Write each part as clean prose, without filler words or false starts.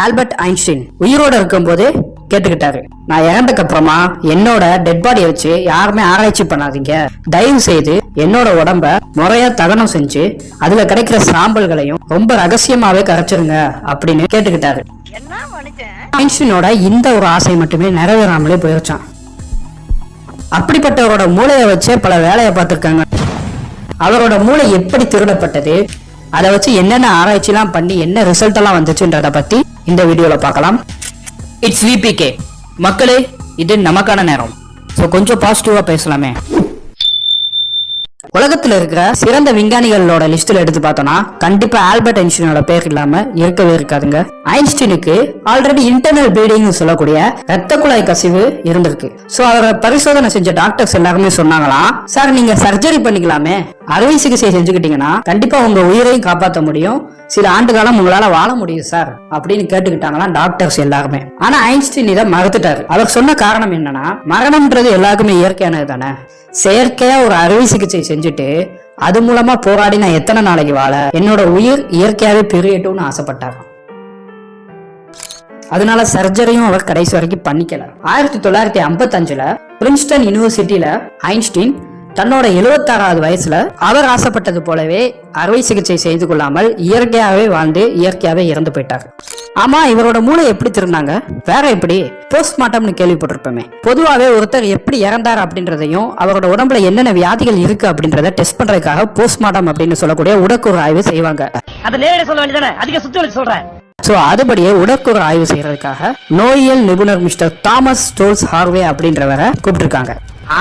Albert Einstein உயிரோட இருக்கும்போது கேட்டுக்கிட்டாரு, நான் இறந்ததுக்கு அப்புறமா என்னோட டெட் பாடியை வச்சு யாருமே ஆராய்ச்சி பண்ணாதீங்க, தயவு செய்து என்னோட உடம்ப முறையா தகனம் செஞ்சு அதுல கிடைக்கிற சாம்பல்களையும் ரொம்ப ரகசியமாவே கரைச்சிருங்க அப்படின்னு கேட்டுக்கிட்டாரு. ஐன்ஸ்டீனோட இந்த ஒரு ஆசை மட்டுமே நிறைவேறாமலே போயிருச்சான். அப்படிப்பட்டவரோட மூளையை வச்சே பல வேலையை பார்த்திருக்காங்க. அவரோட மூளை எப்படி திருடப்பட்டது, அதை வச்சு என்னென்ன ஆராய்ச்சி எல்லாம் பண்ணி என்ன ரிசல்ட் எல்லாம் வந்துச்சுன்றத பத்தி இந்த வீடியோல பார்க்கலாம். இட்ஸ் விபிகே மக்களே, இது நமக்கான நேரம். ஸோ கொஞ்சம் பாசிட்டிவா பேசலாமே. உலகத்துல இருக்கிற சிறந்த விஞ்ஞானிகளோட லிஸ்ட்ல எடுத்து பார்த்தோம்னா கண்டிப்பா ஆல்பர்ட் ஐன்ஸ்டீனோட பேர் இல்லாம இருக்கவே இருக்காதுங்க. ஐன்ஸ்டீனுக்கு ஆல்ரெடி இன்டர்னல் ப்ளீடிங் சொல்லக்கூடிய ரத்த குழாய் கசிவு இருந்திருக்கு. சோ அவரை பரிசோதனை செஞ்ச டாக்டர்ஸ் எல்லாருமே சொன்னாங்களாம், சார் நீங்க சர்ஜரி பண்ணிக்கலாமே, அறுவை சிகிச்சை செஞ்சுக்கிட்டீங்கன்னா கண்டிப்பா உங்க உயிரையும் காப்பாற்ற முடியும், சில ஆண்டு காலம் உங்களால வாழ முடியும் சார் அப்படின்னு கேட்டுக்கிட்டாங்களாம் டாக்டர்ஸ் எல்லாருமே. ஆனா ஐன்ஸ்டீன் இதை மறுத்துட்டாரு. அவர் சொன்ன காரணம் என்னன்னா, மரணம்ன்றது எல்லாருக்குமே இயற்கையானது தானே, செயற்கையா ஒரு அறுவை சிகிச்சை செஞ்சுட்டு அது மூலமா போராடி நான் எத்தனை நாளைக்கு வாழ, என்னோட உயிர் இயற்கையாவே பிரியட்டும்னு ஆசைப்பட்டார். அதனால சர்ஜரியும் அவர் கடைசி வரைக்கும் பண்ணிக்கல. 1955 பிரின்ஸ்டன் யூனிவர்சிட்டியில ஐன்ஸ்டீன் தன்னோட 76வது வயசுல அவர் ஆசைப்பட்டது போலவே அறுவை சிகிச்சை செய்து கொள்ளாமல் இயற்கையாவே வாழ்ந்து இயற்கையாவே இறந்து போயிட்டார். ஆமா, இவரோட மூளை எப்படி திருந்தாங்க, வேற எப்படி? போஸ்ட்மார்ட்டம்னு கேள்விப்பட்டிருப்போமே. பொதுவாவே ஒருத்தர் எப்படி இறந்தார் அப்படின்றதையும் அவரோட உடம்புல என்னென்ன வியாதிகள் இருக்கு அப்படின்றத டெஸ்ட் பண்றதுக்காக போஸ்ட்மார்ட்டம் அப்படின்னு சொல்லக்கூடிய உடற்கூறு ஆய்வு செய்வாங்க. சோ அதுபடியே உடற்கூறு ஆய்வு செய்யறதுக்காக நோயியல் நிபுணர் மிஸ்டர் தாமஸ் ஸ்டோல்ஸ் ஹார்வே அப்படின்றவரை கூப்பிட்டிருக்காங்க.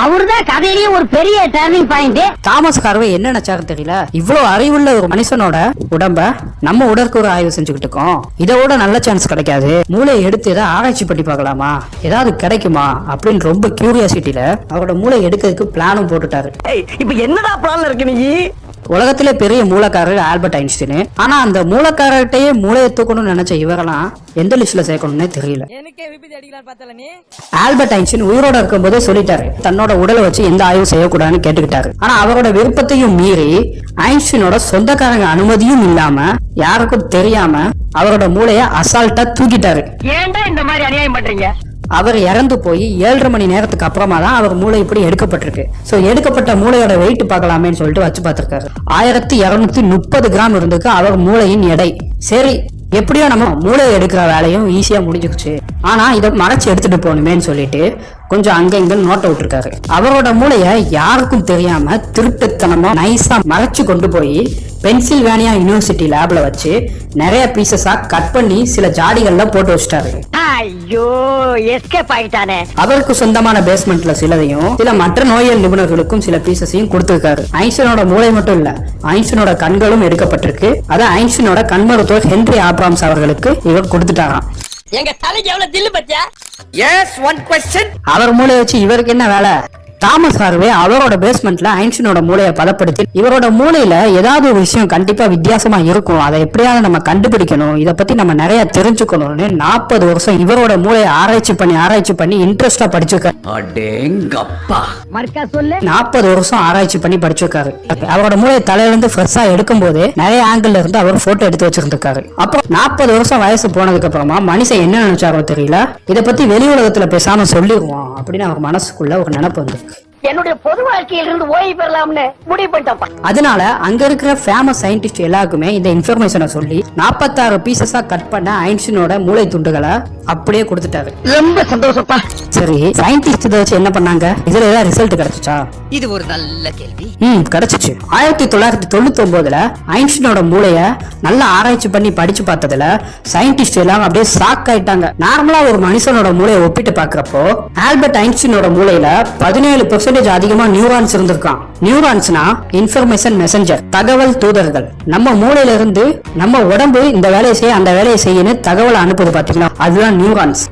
அவர்தான் கதையிலேயே ஒரு பெரிய டர்னிங் பாயிண்ட். தாமஸ் ஹார்வே என்ன நினைச்சாரு தெரியல, இவ்வளவு அறிவுள்ள ஒரு மனுஷனோட உடம்ப நம்ம உடற்கூறு ஆய்வு செஞ்சுக்கிட்டு இருக்கோம், இதோட நல்ல சான்ஸ் கிடைக்காது, மூளையை எடுத்து ஏதாவது ஆராய்ச்சி பண்ணி பார்க்கலாமா, ஏதாவது கிடைக்குமா அப்படின்னு ரொம்ப கியூரியாசிட்டியில அவரோட மூளை எடுக்கிறதுக்கு பிளானும் போட்டுட்டாரு. இப்ப என்னடா பிளான் இருக்கு? நீ உலகத்திலே பெரிய மூலக்காரர் ஆல்பர்ட் ஐன்ஸ்டீன். ஆனா அந்த மூலக்காரர்கிட்டயே மூளையை தூக்கணும்னு நினைச்ச இவரெல்லாம் எந்த லிஸ்ட்ல சேர்க்கணும்னே தெரியல. ஆல்பர்ட் ஐன்ஸ்டீன் உயிரோட இருக்கும் போதே சொல்லிட்டாரு, தன்னோட உடலை வச்சு எந்த ஆய்வு செய்யக்கூடாதுன்னு கேட்டுக்கிட்டாரு. ஆனா அவரோட விருப்பத்தையும் மீறி ஐன்ஸ்டீனோட சொந்தக்காரங்க அனுமதியும் இல்லாம யாருக்கும் தெரியாம அவரோட மூளைய அசால்ட்டா தூக்கிட்டாரு. ஏன்டா இந்த மாதிரி அநியாயம் பண்றீங்க? அவர் இறந்து போய் 7.5 மணி நேரத்துக்கு அப்புறமா தான் அவர் மூளை இப்படி எடுக்கப்பட்டிருக்கு. சோ எடுக்கப்பட்ட மூளையோட வெயிட் பார்க்கலாமேன்னு சொல்லிட்டு வச்சு பார்த்திருக்காரு. 1230 கிராம் இருந்துக்கு அவர் மூளையின் எடை. சரி, எப்படியோ நம்ம மூளை எடுக்கிற வேலையும் ஈஸியா முடிஞ்சிருச்சு, ஆனா இதை மறைச்சு எடுத்துட்டு போகணுமேன்னு சொல்லிட்டு கொஞ்சம் அங்க இங்க நோட்டை விட்டுருக்காரு. அவரோட மூளைய யாருக்கும் தெரியாம திருட்டுத்தனமா நைஸா மறைச்சு கொண்டு போய் பென்சில்வேனியா யூனிவர்சிட்டி லேப்ல வச்சு நிறைய பீசஸா கட் பண்ணி சில ஜாடிகள்ல போட்டு வச்சிட்டாரு. ஐயோ, எஸ்கேப் ஆயிட்டானே. அவருக்கு சொந்தமான பேஸ்மெண்ட்ல சிலதையும் சில மற்ற நோயியல் நிபுணர்களுக்கும் சில பீசஸையும் கொடுத்திருக்காரு. ஐன்ஸ்டீனோட மூளை மட்டும் இல்ல, ஐன்ஸ்டீனோட கண்களும் எடுக்கப்பட்டிருக்கு. அதான் ஐன்ஸ்டீனோட கண் மருத்துவர் ஹென்றி ஆப்ராம்ஸ் அவர்களுக்கு இவர் கொடுத்துட்டாராம். எங்க தலைக்கு எவ்வளவு தில்லு பச்சா? S, one question. அவர் மூளையை வச்சு இவருக்கு என்ன வேலை? தாமஸ் ஹார்வே அவரோட பேஸ்மெண்ட்ல ஐன்ஸ்டீனோட மூளையை பதப்படுத்தி இவரோட மூளையில ஏதாவது ஒரு விஷயம் கண்டிப்பா வித்தியாசமா இருக்கும், அதை எப்படியாவது நம்ம கண்டுபிடிக்கணும், இதை பத்தி நம்ம நிறைய தெரிஞ்சுக்கணும்னு 40 வருஷம் இவரோட மூளையை ஆராய்ச்சி பண்ணி இன்ட்ரெஸ்டா படிச்சிருக்காரு. 40 வருஷம் ஆராய்ச்சி பண்ணி படிச்சிருக்காரு. அவரோட மூளையை தலையிலிருந்து ஃப்ரெஷ்ஷா எடுக்கும் போது நிறைய ஆங்கிள் இருந்து அவர் போட்டோ எடுத்து வச்சிருந்திருக்காரு. அப்புறம் 40 வருஷம் வயசு போனதுக்கு அப்புறமா மனுஷன் என்ன நினைச்சாரோ தெரியல, இதை பத்தி வெளி உலகத்துல பேசாம சொல்லிடுவோம் அப்படின்னு அவர் மனசுக்குள்ள ஒரு நினைப்பு வந்து என்னுடைய பொது வாழ்க்கையில இருந்து ஓய்வு பெறலாம்னு முடிவு பண்ணிட்டேன். அதனால அங்க இருக்கிற ஃபேமஸ் சயின்டிஸ்ட் எல்லாருக்குமே இந்த இன்ஃபர்மேஷனை சொல்லி 46 பீசஸா கட் பண்ண ஐன்ஸ்டீனோட மூளை துண்டுகளை அப்படியே கொடுத்துட்டாரு. ரொம்ப சந்தோஷப்பா. சரி, சயின்டிஸ்ட் இதை வச்சு என்ன பண்ணாங்க, இதுல ஏதாவது ரிசல்ட் கிடைச்சுச்சா? இது ஒரு நல்ல கேள்வி. கிடைச்சிச்சு. 1999 ஐன்ஸ்டீனோட மூளைய நல்லா ஆராய்ச்சி பண்ணி படிச்சு பார்த்ததுல சயின்டிஸ்ட் எல்லாம் அப்படியே ஷாக் ஆயிட்டாங்க. நார்மலா ஒரு மனுஷனோட மூளையை ஒப்பிட்டு பாக்குறப்போ ஆல்பர்ட் ஐன்ஸ்டீனோட மூளையில 17% அதிகமா நியூரான்ஸ் இருந்திருக்கான். நியூரான்ஸ்னா இன்ஃபர்மேஷன் மெசஞ்சர், தகவல் தூதர்கள். நம்ம மூளையில இருந்து நம்ம உடம்பு இந்த வேலையை செய்ய அந்த வேலையை செய்யணும் தகவல் அனுப்புது பாத்தீங்களா, அதுதான் நியூரான்ஸ்.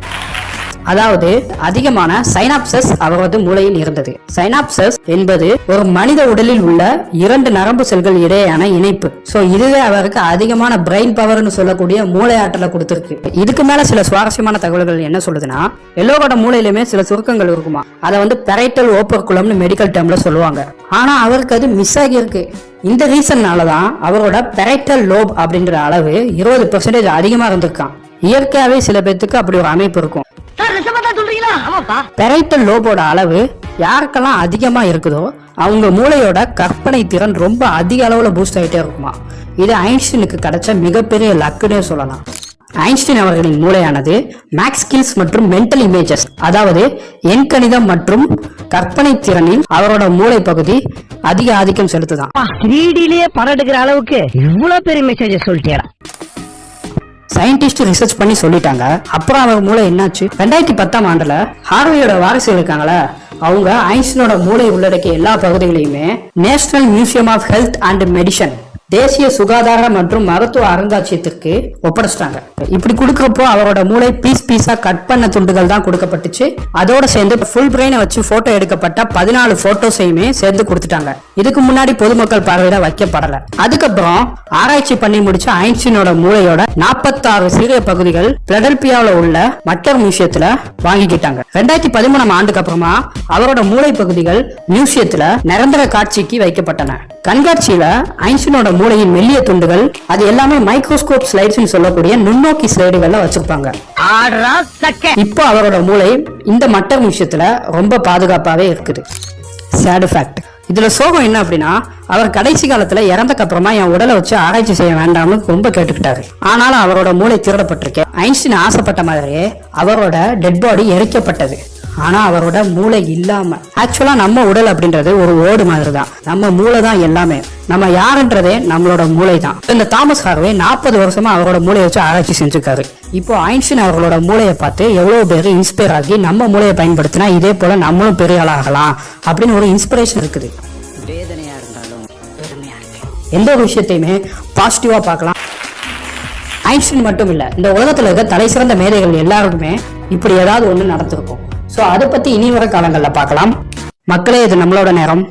அதாவது அதிகமான சைனாப்சஸ் அவரது மூளையில் இருந்தது. சைனாப்சஸ் என்பது ஒரு மனித உடலில் உள்ள 2 நரம்பு செல்கள் இடையேயான இணைப்பு. சோ இதுவே அவருக்கு அதிகமான பிரெயின் பவர்னு சொல்லக்கூடிய மூளை ஆற்றலை கொடுத்திருக்கு. இதுக்கு மேல சில சுவாரஸ்யமான தகவல்கள் என்ன சொல்லுதுன்னா, எல்லோரோட மூளையிலுமே சில சுருக்கங்கள் இருக்குமா, அதை பெரைட்டல் ஓப்பர்குலம்னு மெடிக்கல் டேர்ம்ல சொல்லுவாங்க. ஆனா அவருக்கு அது மிஸ் ஆகி இருக்கு. இந்த ரீசன்னாலதான் அவரோட பெரைட்டல் லோப் அப்படின்ற அளவு 20% அதிகமா இருந்திருக்கான். இயற்கையாவே சில பேத்துக்கு அப்படி ஒரு அமைப்பு இருக்கும். பெரைட்டல் லோபோட அளவு யாருக்கெல்லாம் அதிகமா இருக்குதோ அவங்க மூளையோட கற்பனை திறன் ரொம்ப அதிக அளவுல பூஸ்ட் ஆகிட்டே இருக்குமா. இது ஐன்ஸ்டீனுக்கு கிடைச்ச மிகப்பெரிய லக்குன்னே சொல்லலாம். ஐன்ஸ்டீன் அவர்களின் மூளையானது மேக்ஸ் ஸ்கில்ஸ் மற்றும் மென்டல் இமேஜஸ், அதாவது எண்கணிதம் மற்றும் கற்பனை திறனில் அவரோட மூளை பகுதி அதிக ஆதிக்கம் செலுத்துதான். 3Dலயே படம் எடுக்கிற அளவுக்கு இவ்வளவு பெரிய மெசேஜ் சொல்லிட்டேன். சயின்டிஸ்ட் ரிசர்ச் பண்ணி சொல்லிட்டாங்க. அப்புறம் அவர் மூளை என்னாச்சு? 2010ஆம் ஆண்டுல ஹார்வியோட வாரிசுகள் இருக்காங்களா, அவங்க ஐன்ஸ்டீனோட மூளை உள்ளடக்கிய எல்லா பகுதிகளையுமே national museum of health and medicine, தேசிய சுகாதார மற்றும் மருத்துவ அருங்காட்சியகத்திற்கு ஒப்படைச்சிட்டாங்க. இப்படி கொடுக்கறப்போ அவரோட மூளை பீஸா கட் பண்ண துண்டுகள் தான் கொடுக்கப்பட்டுச்சு. அதோட சேர்ந்து ஃபுல் பிரெயினை வச்சு போட்டோ எடுக்கப்பட்ட 14 போட்டோஸையுமே சேர்ந்து கொடுத்துட்டாங்க. இதுக்கு முன்னாடி பொதுமக்கள் பார்வையில வைக்கப்படல. அதுக்கப்புறம் ஆராய்ச்சி பண்ணி முடிச்ச ஐன்ஸ்டீனோட மூளையோட 46 சிறிய பகுதிகள் பிலடெல்பியாவில் உள்ள மட்டர் மியூசியத்துல வாங்கிக்கிட்டாங்க. 2013ஆம் ஆண்டுக்கு அப்புறமா அவரோட மூளை பகுதிகள் மியூசியத்துல நிரந்தர காட்சிக்கு வைக்கப்பட்டன. கண்காட்சியில ஐன்ஸ்டீனோட மூளையின் மெல்லிய துண்டுகள் அது எல்லாமே மைக்ரோஸ்கோப் ஸ்லைட்ஸ் சொல்லக்கூடிய நுண்ணோக்கி ஸ்லைடுகள்ல வச்சிருப்பாங்க. இப்போ அவரோட மூளை இந்த மட்டர் மியூசியத்துல ரொம்ப பாதுகாப்பாவே இருக்குது. Sad fact. இதுல சோகம் என்ன அப்படின்னா, அவர் கடைசி காலத்துல இறந்தக்கு அப்புறமா என் உடலை வச்சு ஆராய்ச்சி செய்ய வேண்டாம்னு ரொம்ப கேட்டுக்கிட்டாரு. ஆனாலும் அவரோட மூளை திருடப்பட்டிருக்கு. ஐன்ஸ்டீன் ஆசைப்பட்ட மாதிரியே அவரோட டெட் பாடி எரிக்கப்பட்டது. ஆனா அவரோட மூளை இல்லாம. ஆக்சுவலா நம்ம உடல் அப்படின்றது ஒரு ஓடு மாதிரி தான். நம்ம மூளை தான் எல்லாமே. நம்ம யாருன்றதே நம்மளோட மூளை தான். இந்த தாமஸ் ஹார்வே 40 வருஷமா அவரோட மூளையை வச்சு ஆராய்ச்சி செஞ்சிருக்காரு. இப்போ ஐன்ஸ்டீன் அவர்களோட மூளையை பார்த்து எவ்வளவு பேர் இன்ஸ்பயர் ஆகி நம்ம மூளையை பயன்படுத்தினா இதே போல நம்மளும் பெரிய ஆளாகலாம் அப்படின்னு ஒரு இன்ஸ்பிரேஷன் இருக்குது. வேதனையா இருந்தாலும் பெருமையா இருக்கு. எந்த ஒரு விஷயத்தையுமே பாசிட்டிவா பார்க்கலாம். ஐன்ஸ்டீன் மட்டும் இல்ல, இந்த உலகத்துல இருக்க தலை சிறந்த மேதைகள் எல்லாருக்குமே இப்படி ஏதாவது ஒண்ணு நடந்திருக்கும். சோ அதை பத்தி இனி வர காலங்கள்ல பார்க்கலாம். மக்களே, இது நம்மளோட நேரம்.